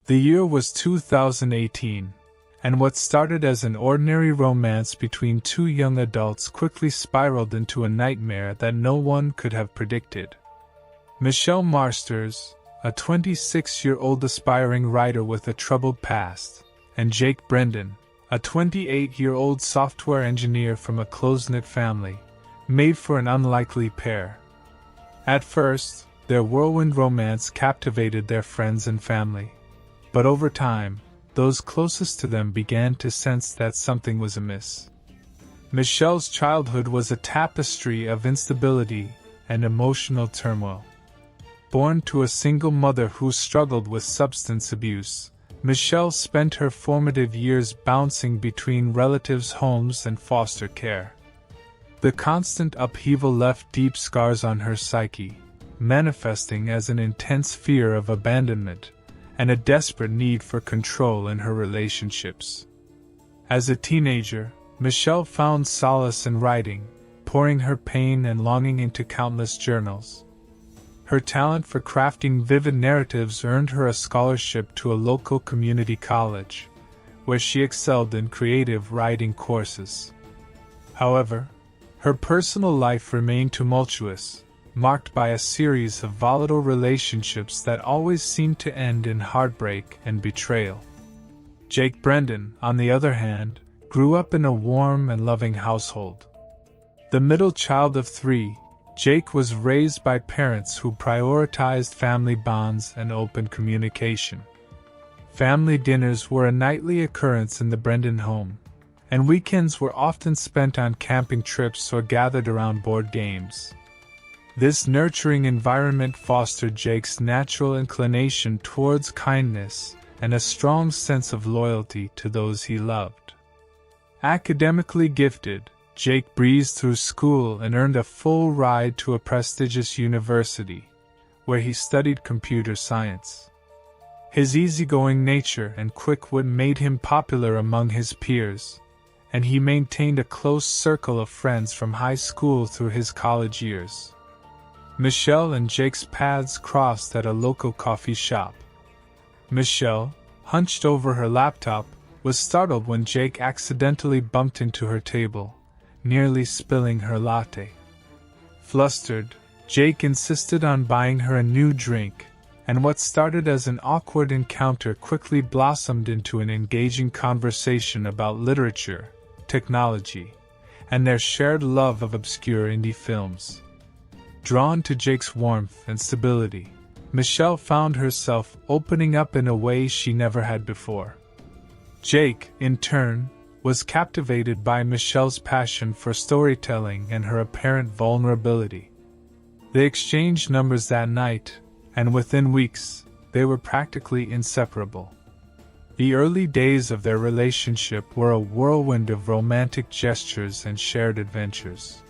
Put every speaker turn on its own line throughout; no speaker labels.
The year was 2018, and what started as an ordinary romance between two young adults quickly spiraled into a nightmare that no one could have predicted. Michelle Marsters, a 26-year-old aspiring writer with a troubled past, and Jake Brendan, a 28-year-old software engineer from a close-knit family, made for an unlikely pair. At first, their whirlwind romance captivated their friends and family. But over time, those closest to them began to sense that something was amiss. Michelle's childhood was a tapestry of instability and emotional turmoil. Born to a single mother who struggled with substance abuse, Michelle spent her formative years bouncing between relatives' homes and foster care. The constant upheaval left deep scars on her psyche, manifesting as an intense fear of abandonment and a desperate need for control in her relationships. As a teenager, Michelle found solace in writing, pouring her pain and longing into countless journals. Her talent for crafting vivid narratives earned her a scholarship to a local community college, where she excelled in creative writing courses. However, her personal life remained tumultuous, marked by a series of volatile relationships that always seemed to end in heartbreak and betrayal. Jake Brendan, on the other hand, grew up in a warm and loving household. The middle child of three, Jake was raised by parents who prioritized family bonds and open communication. Family dinners were a nightly occurrence in the Brendan home, and weekends were often spent on camping trips or gathered around board games. This nurturing environment fostered Jake's natural inclination towards kindness and a strong sense of loyalty to those he loved. Academically gifted, Jake breezed through school and earned a full ride to a prestigious university, where he studied computer science. His easygoing nature and quick wit made him popular among his peers, and he maintained a close circle of friends from high school through his college years. Michelle and Jake's paths crossed at a local coffee shop. Michelle, hunched over her laptop, was startled when Jake accidentally bumped into her table, nearly spilling her latte. Flustered, Jake insisted on buying her a new drink, and what started as an awkward encounter quickly blossomed into an engaging conversation about literature, technology, and their shared love of obscure indie films. Drawn to Jake's warmth and stability, Michelle found herself opening up in a way she never had before. Jake, in turn, was captivated by Michelle's passion for storytelling and her apparent vulnerability. They exchanged numbers that night, and within weeks, they were practically inseparable. The early days of their relationship were a whirlwind of romantic gestures and shared adventures.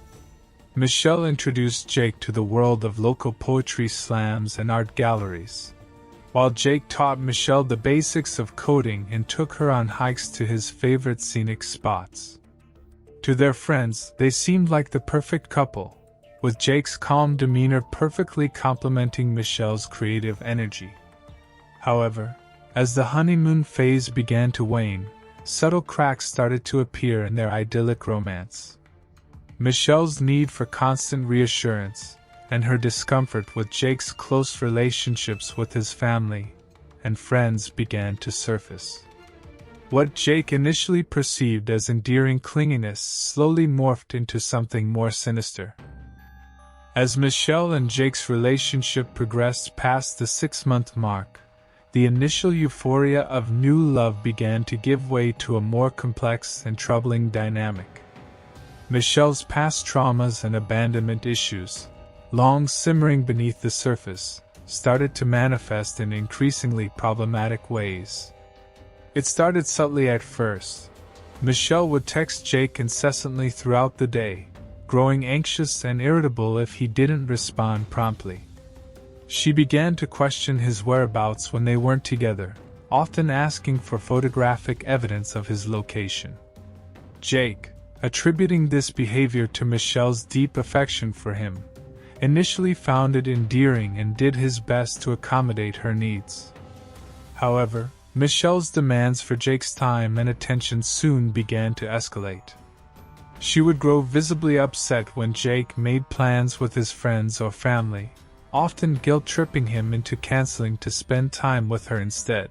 Michelle introduced Jake to the world of local poetry slams and art galleries, while Jake taught Michelle the basics of coding and took her on hikes to his favorite scenic spots. To their friends, they seemed like the perfect couple, with Jake's calm demeanor perfectly complementing Michelle's creative energy. However, as the honeymoon phase began to wane, subtle cracks started to appear in their idyllic romance. Michelle's need for constant reassurance, and her discomfort with Jake's close relationships with his family and friends began to surface. What Jake initially perceived as endearing clinginess slowly morphed into something more sinister. As Michelle and Jake's relationship progressed past the 6-month mark, the initial euphoria of new love began to give way to a more complex and troubling dynamic. Michelle's past traumas and abandonment issues, long simmering beneath the surface, started to manifest in increasingly problematic ways. It started subtly at first. Michelle would text Jake incessantly throughout the day, growing anxious and irritable if he didn't respond promptly. She began to question his whereabouts when they weren't together, often asking for photographic evidence of his location. Jake, attributing this behavior to Michelle's deep affection for him, initially found it endearing and did his best to accommodate her needs. However, Michelle's demands for Jake's time and attention soon began to escalate. She would grow visibly upset when Jake made plans with his friends or family, often guilt-tripping him into canceling to spend time with her instead.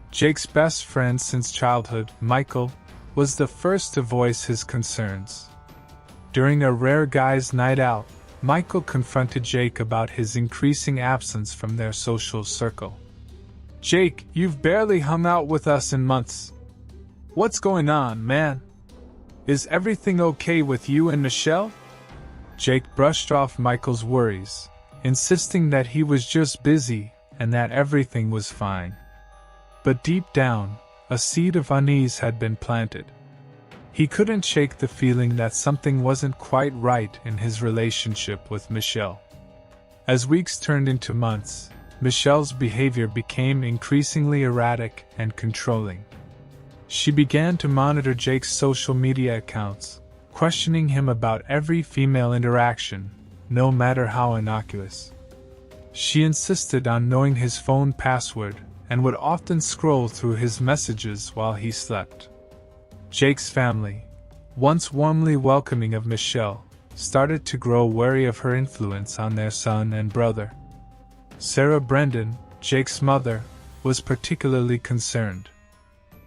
Jake's best friend since childhood, Michael, was the first to voice his concerns. During a rare guys' night out, Michael confronted Jake about his increasing absence from their social circle. "Jake, you've barely hung out with us in months. What's going on, man? Is everything okay with you and Michelle?" Jake brushed off Michael's worries, insisting that he was just busy and that everything was fine. But deep down, a seed of unease had been planted. He couldn't shake the feeling that something wasn't quite right in his relationship with Michelle. As weeks turned into months, Michelle's behavior became increasingly erratic and controlling. She began to monitor Jake's social media accounts, questioning him about every female interaction, no matter how innocuous. She insisted on knowing his phone password and would often scroll through his messages while he slept. Jake's family, once warmly welcoming of Michelle, started to grow wary of her influence on their son and brother. Sarah Brendan, Jake's mother, was particularly concerned.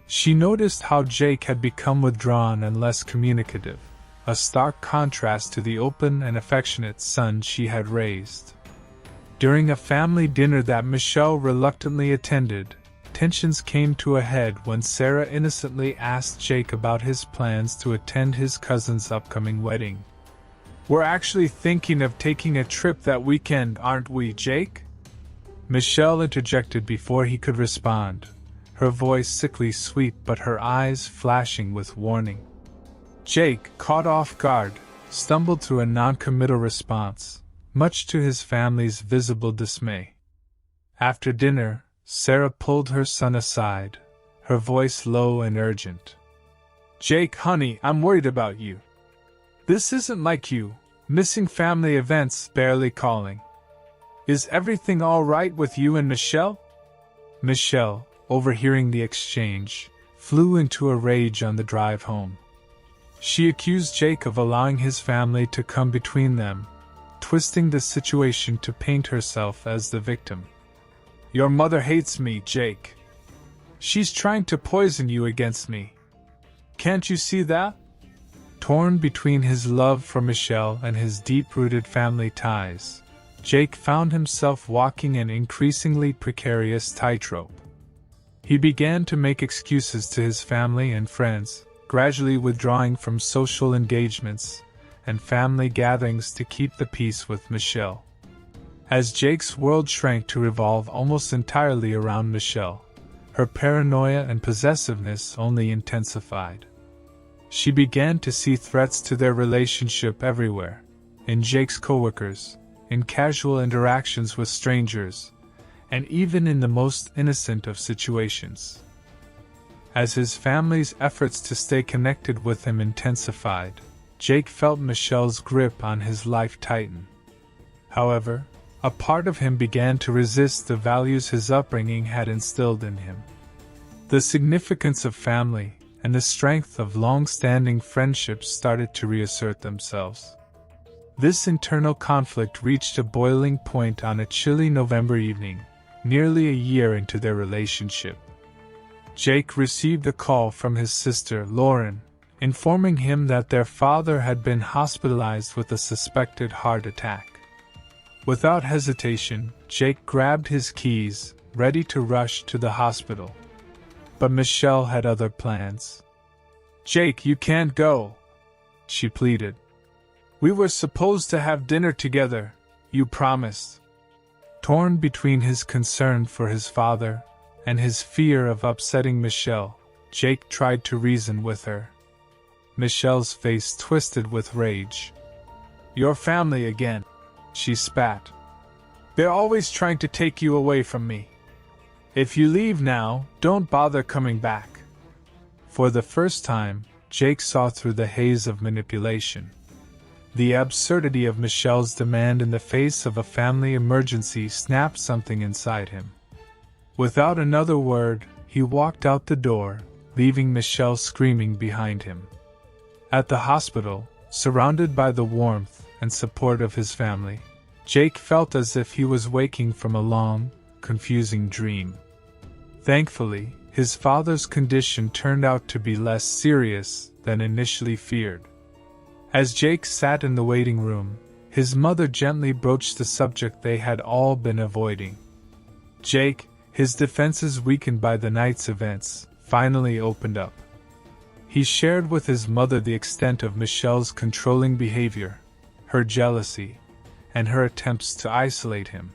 She noticed how Jake had become withdrawn and less communicative, a stark contrast to the open and affectionate son she had raised. During a family dinner that Michelle reluctantly attended, tensions came to a head when Sarah innocently asked Jake about his plans to attend his cousin's upcoming wedding. "We're actually thinking of taking a trip that weekend, aren't we, Jake?" Michelle interjected before he could respond, her voice sickly sweet but her eyes flashing with warning. Jake, caught off guard, stumbled through a non-committal response, much to his family's visible dismay. After dinner, Sarah pulled her son aside, her voice low and urgent. "Jake, honey, I'm worried about you. This isn't like you, missing family events, barely calling. Is everything all right with you and Michelle?" Michelle, overhearing the exchange, flew into a rage on the drive home. She accused Jake of allowing his family to come between them, twisting the situation to paint herself as the victim. "Your mother hates me, Jake. She's trying to poison you against me. Can't you see that?" Torn between his love for Michelle and his deep-rooted family ties, Jake found himself walking an increasingly precarious tightrope. He began to make excuses to his family and friends, gradually withdrawing from social engagements and family gatherings to keep the peace with Michelle. As Jake's world shrank to revolve almost entirely around Michelle, her paranoia and possessiveness only intensified. She began to see threats to their relationship everywhere, in Jake's coworkers, in casual interactions with strangers, and even in the most innocent of situations. As his family's efforts to stay connected with him intensified, Jake felt Michelle's grip on his life tighten. However, a part of him began to resist the values his upbringing had instilled in him. The significance of family and the strength of long-standing friendships started to reassert themselves. This internal conflict reached a boiling point on a chilly November evening, nearly a year into their relationship. Jake received a call from his sister, Lauren, informing him that their father had been hospitalized with a suspected heart attack. Without hesitation, Jake grabbed his keys, ready to rush to the hospital. But Michelle had other plans. "Jake, you can't go," she pleaded. "We were supposed to have dinner together, you promised." Torn between his concern for his father and his fear of upsetting Michelle, Jake tried to reason with her. Michelle's face twisted with rage. "Your family again," she spat. "They're always trying to take you away from me. If you leave now, don't bother coming back." For the first time, Jake saw through the haze of manipulation. The absurdity of Michelle's demand in the face of a family emergency snapped something inside him. Without another word, he walked out the door, leaving Michelle screaming behind him. At the hospital, surrounded by the warmth and support of his family, Jake felt as if he was waking from a long, confusing dream. Thankfully, his father's condition turned out to be less serious than initially feared. As Jake sat in the waiting room, his mother gently broached the subject they had all been avoiding. Jake, his defenses weakened by the night's events, finally opened up. He shared with his mother the extent of Michelle's controlling behavior, her jealousy, and her attempts to isolate him.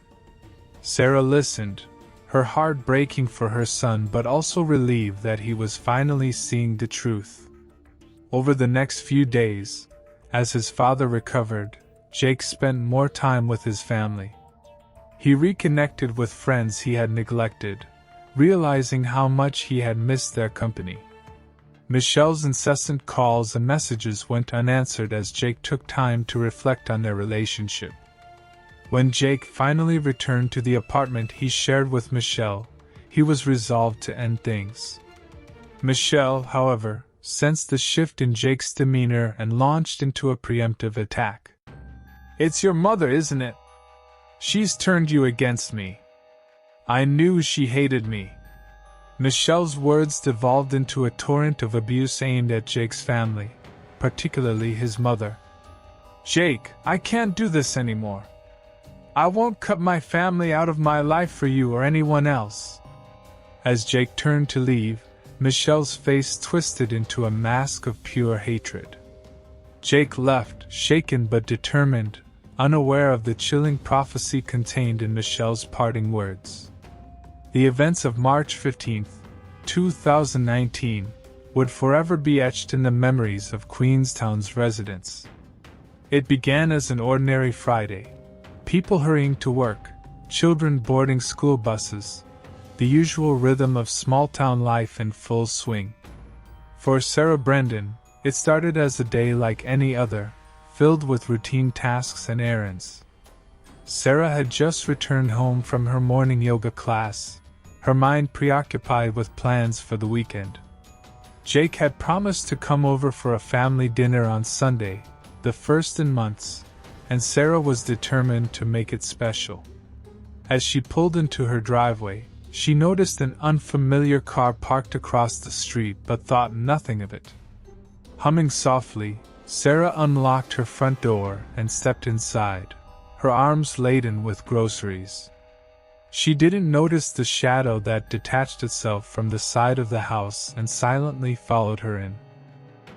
Sarah listened, her heart breaking for her son but also relieved that he was finally seeing the truth. Over the next few days, as his father recovered, Jake spent more time with his family. He reconnected with friends he had neglected, realizing how much he had missed their company. Michelle's incessant calls and messages went unanswered as Jake took time to reflect on their relationship. When Jake finally returned to the apartment he shared with Michelle, he was resolved to end things. Michelle, however, sensed the shift in Jake's demeanor and launched into a preemptive attack. "It's your mother, isn't it? She's turned you against me. I knew she hated me." Michelle's words devolved into a torrent of abuse aimed at Jake's family, particularly his mother. "Jake, I can't do this anymore. I won't cut my family out of my life for you or anyone else." As Jake turned to leave, Michelle's face twisted into a mask of pure hatred. Jake left, shaken but determined, unaware of the chilling prophecy contained in Michelle's parting words. The events of March 15, 2019, would forever be etched in the memories of Queenstown's residents. It began as an ordinary Friday. People hurrying to work, children boarding school buses, the usual rhythm of small-town life in full swing. For Sarah Brendan, it started as a day like any other, filled with routine tasks and errands. Sarah had just returned home from her morning yoga class, her mind preoccupied with plans for the weekend. Jake had promised to come over for a family dinner on Sunday, the first in months, and Sarah was determined to make it special. As she pulled into her driveway, she noticed an unfamiliar car parked across the street but thought nothing of it. Humming softly, Sarah unlocked her front door and stepped inside, her arms laden with groceries. She didn't notice the shadow that detached itself from the side of the house and silently followed her in.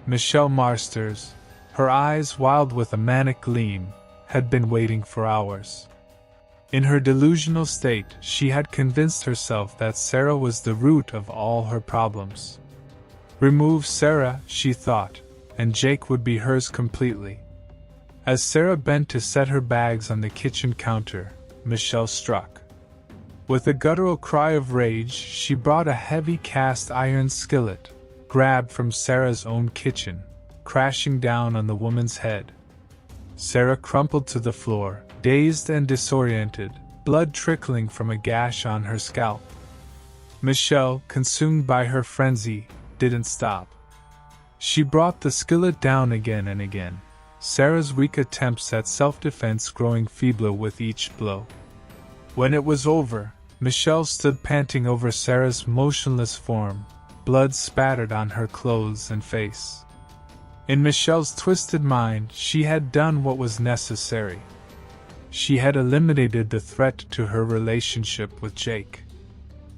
Michelle Marsters, her eyes wild with a manic gleam, had been waiting for hours. In her delusional state, she had convinced herself that Sarah was the root of all her problems. Remove Sarah, she thought, and Jake would be hers completely. As Sarah bent to set her bags on the kitchen counter, Michelle struck. With a guttural cry of rage, she brought a heavy cast iron skillet, grabbed from Sarah's own kitchen, crashing down on the woman's head. Sarah crumpled to the floor, dazed and disoriented, blood trickling from a gash on her scalp. Michelle, consumed by her frenzy, didn't stop. She brought the skillet down again and again, Sarah's weak attempts at self-defense growing feebler with each blow. When it was over, Michelle stood panting over Sarah's motionless form, blood spattered on her clothes and face. In Michelle's twisted mind, she had done what was necessary. She had eliminated the threat to her relationship with Jake.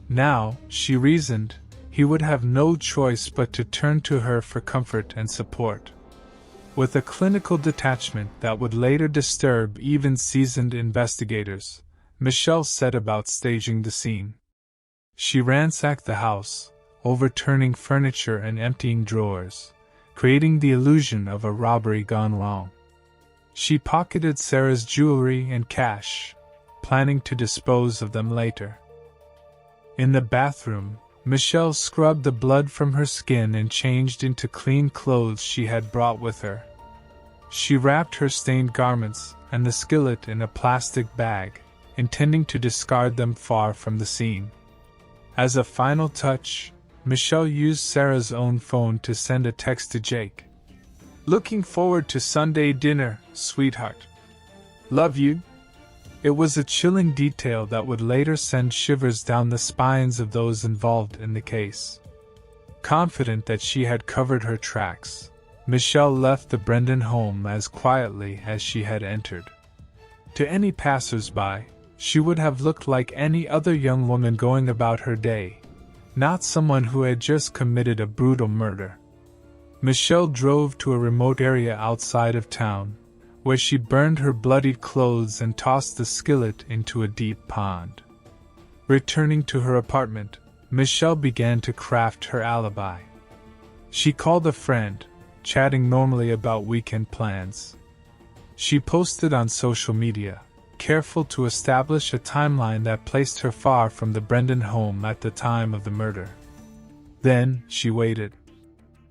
Now, she reasoned, he would have no choice but to turn to her for comfort and support. With a clinical detachment that would later disturb even seasoned investigators, Michelle set about staging the scene. She ransacked the house, overturning furniture and emptying drawers, creating the illusion of a robbery gone wrong. She pocketed Sarah's jewelry and cash, planning to dispose of them later. In the bathroom, Michelle scrubbed the blood from her skin and changed into clean clothes she had brought with her. She wrapped her stained garments and the skillet in a plastic bag, intending to discard them far from the scene. As a final touch, Michelle used Sarah's own phone to send a text to Jake. "Looking forward to Sunday dinner, sweetheart. Love you." It was a chilling detail that would later send shivers down the spines of those involved in the case. Confident that she had covered her tracks, Michelle left the Brendan home as quietly as she had entered. To any passers-by, she would have looked like any other young woman going about her day, not someone who had just committed a brutal murder. Michelle drove to a remote area outside of town, where she burned her bloodied clothes and tossed the skillet into a deep pond. Returning to her apartment, Michelle began to craft her alibi. She called a friend, chatting normally about weekend plans. She posted on social media, careful to establish a timeline that placed her far from the Brendan home at the time of the murder. Then, she waited.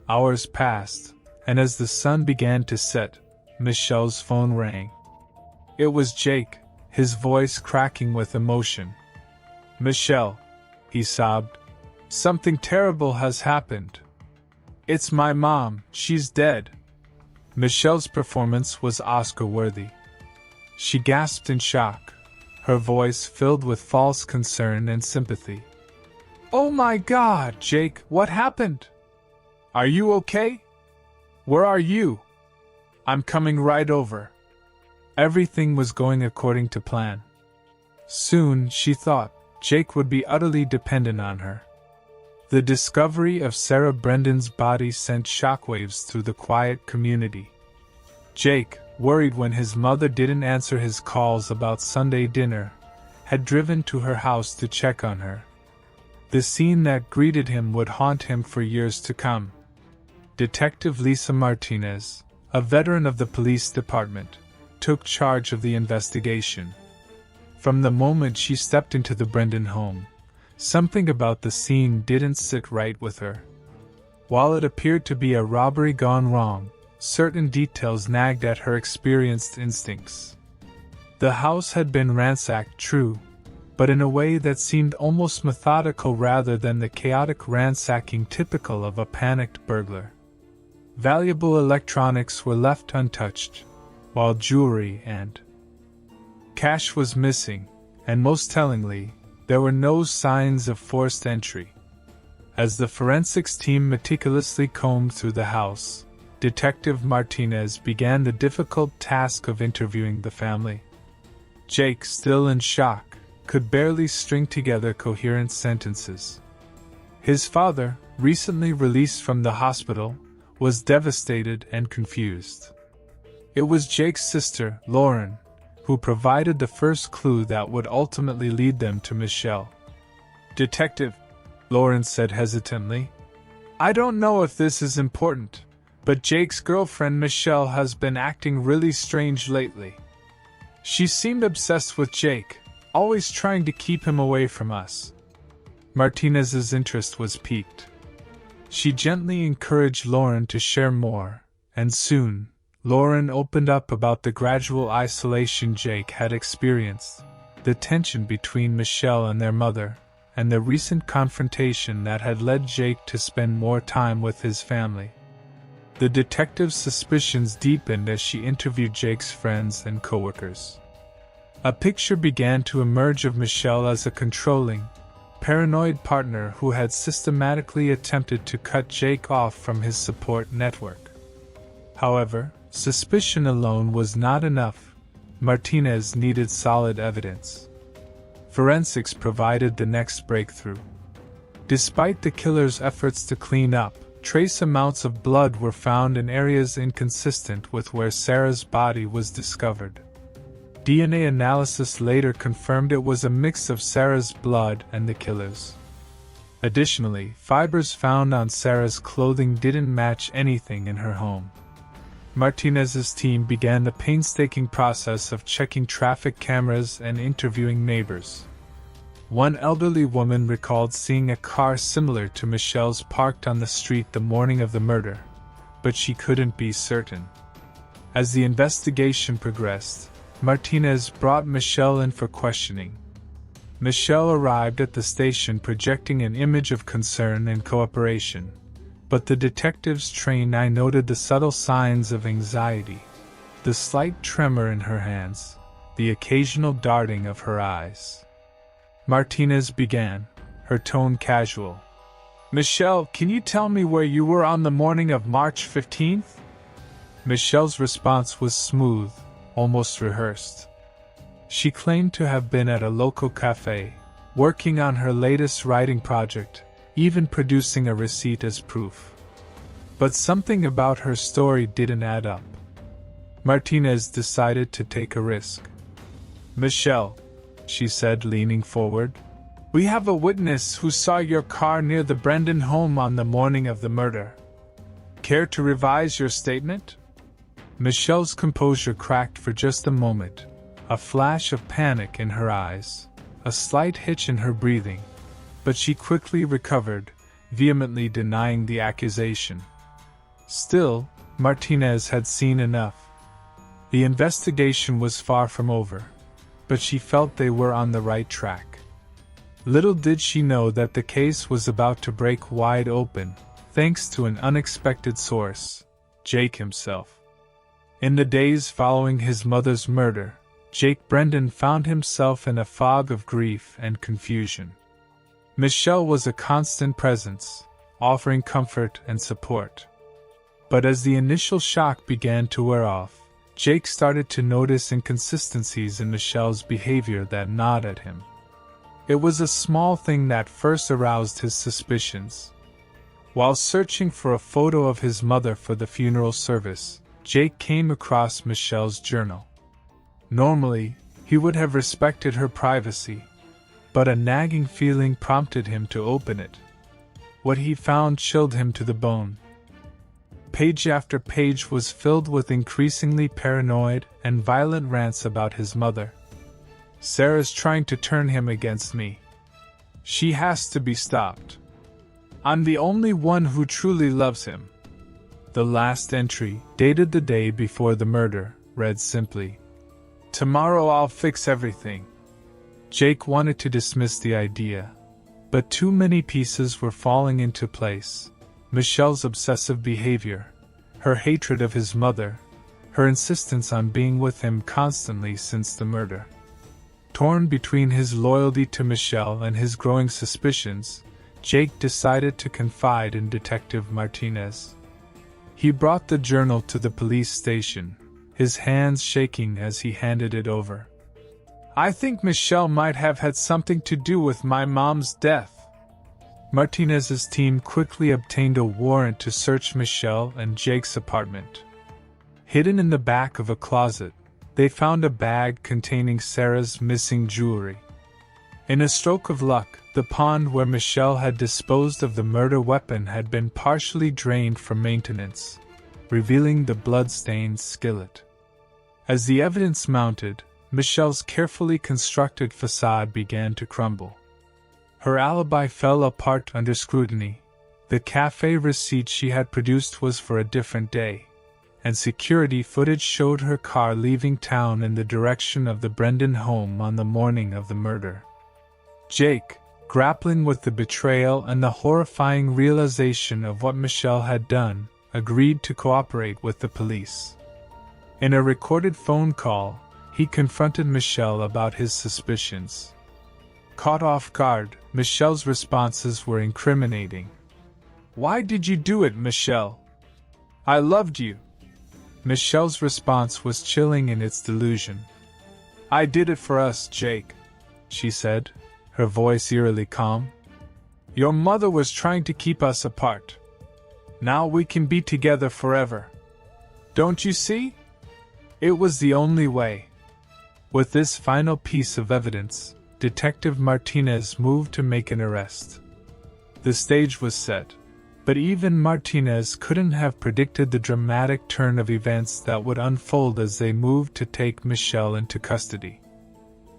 Hours passed, and as the sun began to set, Michelle's phone rang. It was Jake, his voice cracking with emotion. "Michelle," he sobbed, "something terrible has happened. It's my mom, she's dead." Michelle's performance was Oscar-worthy. She gasped in shock, her voice filled with false concern and sympathy. "Oh my God, Jake, what happened? Are you okay? Where are you? I'm coming right over." Everything was going according to plan. Soon, she thought, Jake would be utterly dependent on her. The discovery of Sarah Brendan's body sent shockwaves through the quiet community. Jake, worried when his mother didn't answer his calls about Sunday dinner, had driven to her house to check on her. The scene that greeted him would haunt him for years to come. Detective Lisa Martinez, a veteran of the police department, took charge of the investigation. From the moment she stepped into the Brendan home, something about the scene didn't sit right with her. While it appeared to be a robbery gone wrong, certain details nagged at her experienced instincts. The house had been ransacked, true, but in a way that seemed almost methodical rather than the chaotic ransacking typical of a panicked burglar. Valuable electronics were left untouched, while jewelry and cash was missing, and most tellingly, there were no signs of forced entry. As the forensics team meticulously combed through the house, Detective Martinez began the difficult task of interviewing the family. Jake, still in shock, could barely string together coherent sentences. His father, recently released from the hospital, was devastated and confused. It was Jake's sister, Lauren, who provided the first clue that would ultimately lead them to Michelle. "Detective," Lauren said hesitantly, "I don't know if this is important, but Jake's girlfriend Michelle has been acting really strange lately. She seemed obsessed with Jake, always trying to keep him away from us." Martinez's interest was piqued. She gently encouraged Lauren to share more, and soon, Lauren opened up about the gradual isolation Jake had experienced, the tension between Michelle and their mother, and the recent confrontation that had led Jake to spend more time with his family. The detective's suspicions deepened as she interviewed Jake's friends and coworkers. A picture began to emerge of Michelle as a controlling, paranoid partner who had systematically attempted to cut Jake off from his support network. However, suspicion alone was not enough. Martinez needed solid evidence. Forensics provided the next breakthrough. Despite the killer's efforts to clean up, trace amounts of blood were found in areas inconsistent with where Sarah's body was discovered. DNA analysis later confirmed it was a mix of Sarah's blood and the killer's. Additionally, fibers found on Sarah's clothing didn't match anything in her home. Martinez's team began the painstaking process of checking traffic cameras and interviewing neighbors. One elderly woman recalled seeing a car similar to Michelle's parked on the street the morning of the murder, but she couldn't be certain. As the investigation progressed, Martinez brought Michelle in for questioning. Michelle arrived at the station projecting an image of concern and cooperation, but the detective's trained eye noted the subtle signs of anxiety, the slight tremor in her hands, the occasional darting of her eyes. Martinez began, her tone casual. "Michelle, can you tell me where you were on the morning of March 15th? Michelle's response was smooth, almost rehearsed. She claimed to have been at a local cafe, working on her latest writing project, even producing a receipt as proof. But something about her story didn't add up. Martinez decided to take a risk. "Michelle," she said, leaning forward, "we have a witness who saw your car near the Brendan home on the morning of the murder. Care to revise your statement?" Michelle's composure cracked for just a moment, a flash of panic in her eyes, a slight hitch in her breathing, but she quickly recovered, vehemently denying the accusation. Still, Martinez had seen enough. The investigation was far from over, but she felt they were on the right track. Little did she know that the case was about to break wide open, thanks to an unexpected source, Jake himself. In the days following his mother's murder, Jake Brendan found himself in a fog of grief and confusion. Michelle was a constant presence, offering comfort and support. But as the initial shock began to wear off, Jake started to notice inconsistencies in Michelle's behavior that gnawed at him. It was a small thing that first aroused his suspicions. While searching for a photo of his mother for the funeral service, Jake came across Michelle's journal. Normally, he would have respected her privacy, but a nagging feeling prompted him to open it. What he found chilled him to the bone. Page after page was filled with increasingly paranoid and violent rants about his mother. "Sarah's trying to turn him against me. She has to be stopped. I'm the only one who truly loves him." The last entry, dated the day before the murder, read simply, "Tomorrow I'll fix everything." Jake wanted to dismiss the idea, but too many pieces were falling into place. Michelle's obsessive behavior, her hatred of his mother, her insistence on being with him constantly since the murder. Torn between his loyalty to Michelle and his growing suspicions, Jake decided to confide in Detective Martinez. He brought the journal to the police station, his hands shaking as he handed it over. "I think Michelle might have had something to do with my mom's death." Martinez's team quickly obtained a warrant to search Michelle and Jake's apartment. Hidden in the back of a closet, they found a bag containing Sarah's missing jewelry. In a stroke of luck, the pond where Michelle had disposed of the murder weapon had been partially drained for maintenance, revealing the blood-stained skillet. As the evidence mounted, Michelle's carefully constructed facade began to crumble. Her alibi fell apart under scrutiny. The cafe receipt she had produced was for a different day, and security footage showed her car leaving town in the direction of the Brendan home on the morning of the murder. Jake, grappling with the betrayal and the horrifying realization of what Michelle had done, agreed to cooperate with the police. In a recorded phone call, he confronted Michelle about his suspicions. Caught off guard, Michelle's responses were incriminating. "Why did you do it, Michelle? I loved you." Michelle's response was chilling in its delusion. "I did it for us, Jake," she said, her voice eerily calm. "Your mother was trying to keep us apart. Now we can be together forever. Don't you see? It was the only way." With this final piece of evidence, Detective Martinez moved to make an arrest. The stage was set, but even Martinez couldn't have predicted the dramatic turn of events that would unfold as they moved to take Michelle into custody.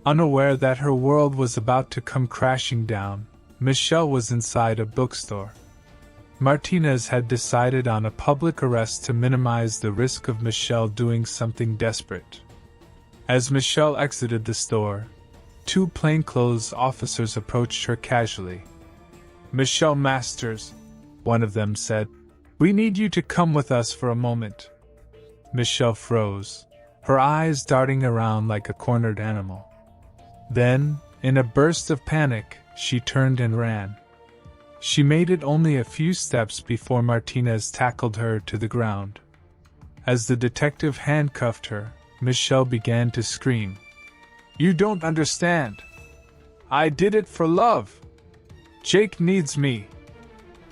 Unaware that her world was about to come crashing down, Michelle was inside a bookstore. Martinez had decided on a public arrest to minimize the risk of Michelle doing something desperate. As Michelle exited the store, Two plainclothes officers approached her casually. "Michelle Masters," one of them said, "we need you to come with us for a moment." Michelle froze, her eyes darting around like a cornered animal. Then, in a burst of panic, she turned and ran. She made it only a few steps before Martinez tackled her to the ground. As the detective handcuffed her, Michelle began to scream. "You don't understand. I did it for love. Jake needs me."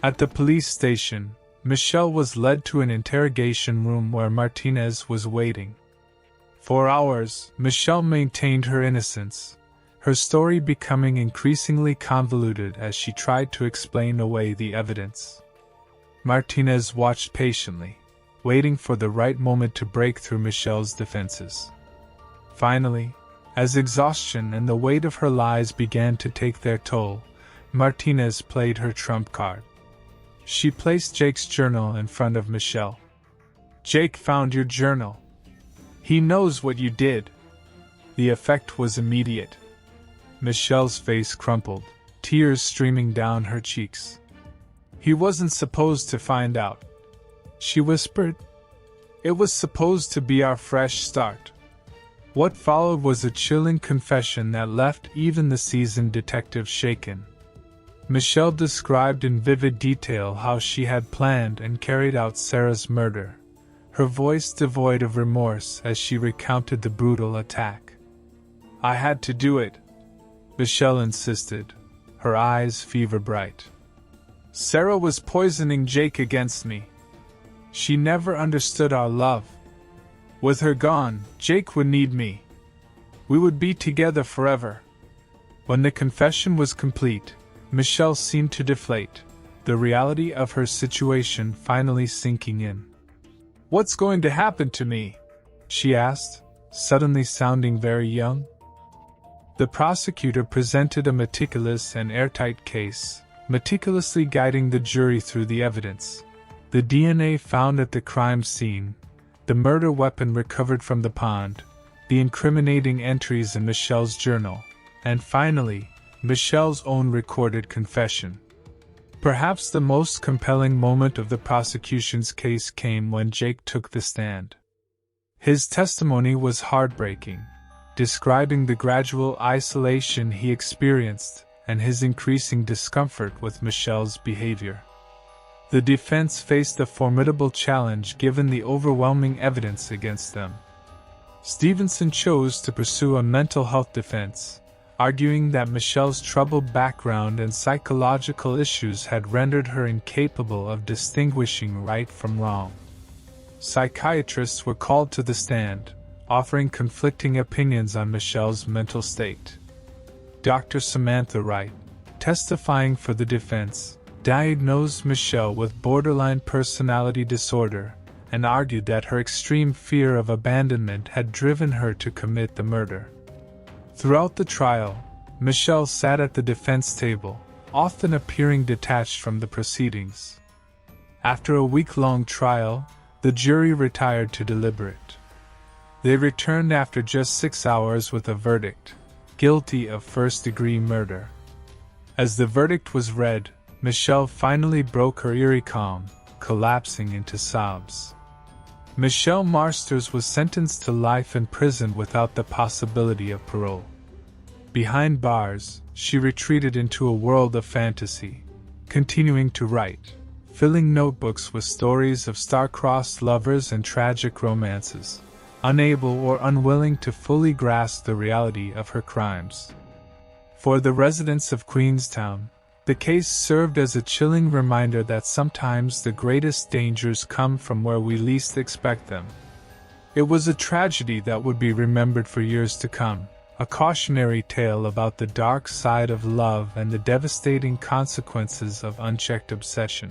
At the police station, Michelle was led to an interrogation room where Martinez was waiting. For hours, Michelle maintained her innocence, her story becoming increasingly convoluted as she tried to explain away the evidence. Martinez watched patiently, waiting for the right moment to break through Michelle's defenses. Finally, as exhaustion and the weight of her lies began to take their toll, Martinez played her trump card. She placed Jake's journal in front of Michelle. "Jake found your journal. He knows what you did." The effect was immediate. Michelle's face crumpled, tears streaming down her cheeks. "He wasn't supposed to find out," she whispered. "It was supposed to be our fresh start." What followed was a chilling confession that left even the seasoned detective shaken. Michelle described in vivid detail how she had planned and carried out Sarah's murder, her voice devoid of remorse as she recounted the brutal attack. "I had to do it," Michelle insisted, her eyes fever-bright. "Sarah was poisoning Jake against me. She never understood our love. With her gone, Jake would need me. We would be together forever." When the confession was complete, Michelle seemed to deflate, the reality of her situation finally sinking in. "What's going to happen to me?" she asked, suddenly sounding very young. The prosecutor presented a meticulous and airtight case, meticulously guiding the jury through the evidence. The DNA found at the crime scene, the murder weapon recovered from the pond, the incriminating entries in Michelle's journal, and finally, Michelle's own recorded confession. Perhaps the most compelling moment of the prosecution's case came when Jake took the stand. His testimony was heartbreaking, describing the gradual isolation he experienced and his increasing discomfort with Michelle's behavior. The defense faced a formidable challenge given the overwhelming evidence against them. Stevenson chose to pursue a mental health defense, arguing that Michelle's troubled background and psychological issues had rendered her incapable of distinguishing right from wrong. Psychiatrists were called to the stand, offering conflicting opinions on Michelle's mental state. Dr. Samantha Wright, testifying for the defense, diagnosed Michelle with borderline personality disorder and argued that her extreme fear of abandonment had driven her to commit the murder. Throughout the trial, Michelle sat at the defense table, often appearing detached from the proceedings. After a week-long trial, the jury retired to deliberate. They returned after just 6 hours with a verdict: guilty of first-degree murder. As the verdict was read, Michelle finally broke her eerie calm, collapsing into sobs. Michelle Masters was sentenced to life in prison without the possibility of parole. Behind bars, she retreated into a world of fantasy, continuing to write, filling notebooks with stories of star-crossed lovers and tragic romances, unable or unwilling to fully grasp the reality of her crimes. For the residents of Queenstown, the case served as a chilling reminder that sometimes the greatest dangers come from where we least expect them. It was a tragedy that would be remembered for years to come, a cautionary tale about the dark side of love and the devastating consequences of unchecked obsession.